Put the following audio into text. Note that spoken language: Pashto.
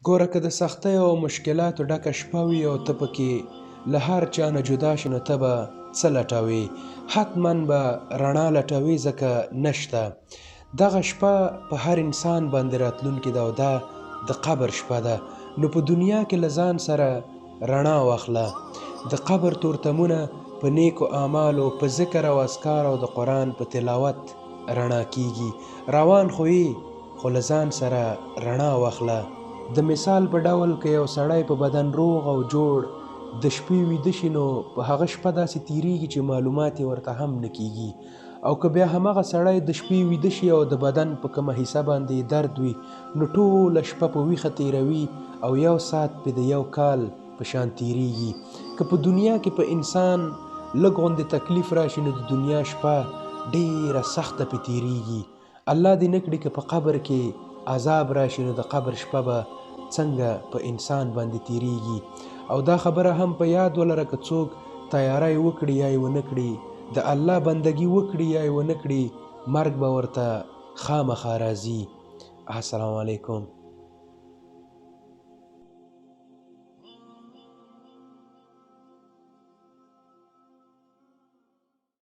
ګوره که د سختیو او مشکلاتو ډکه شپه وي او ته پکې له هر چا نه جدا شې نو ته به څه لټوې؟ حتما به رڼا لټوې، ځکه نشته. دغه شپه په هر انسان باندې راتلونکې ده او دا د قبر شپه ده. نو په دنیا کې له ځان سره رڼا واخله. د قبر تورتمونه په نیکو اعمالو، په ذکر او اذکار او د قرآن په تلاوت رڼا کیږي. روان خو یې، خو له ځان سره رڼا واخله. د مثال په ډول که یو سړی په بدن روغ او جوړ د شپې ویده شي، نو په هغه شپه داسې تیریږي چې معلومات یې ورته هم نه کیږي. او که بیا همغه سړی د شپې ویده شي او د بدن په کومه حصه باندې درد وي، نو ټوله شپه په ویښه تیروي او یو ساعت پې د یو کال په شان تیریږي. که په دنیا کې په انسان لږ غوندې تکلیف راشي، نو د دنیا شپه ډیره سخته پې تیریږي. الله دې نه کړي که په قبر کې عذاب راشي، نو د قبر شپه به څنګه په انسان باندې تیریږي. او دا خبره هم په یاد ولره، که څوک تیاری وکړي یا یې ونه کړي، د الله بندګي وکړي یا یې ونه کړي، مرګ به ورته خامخا راځي. السلام علیکم.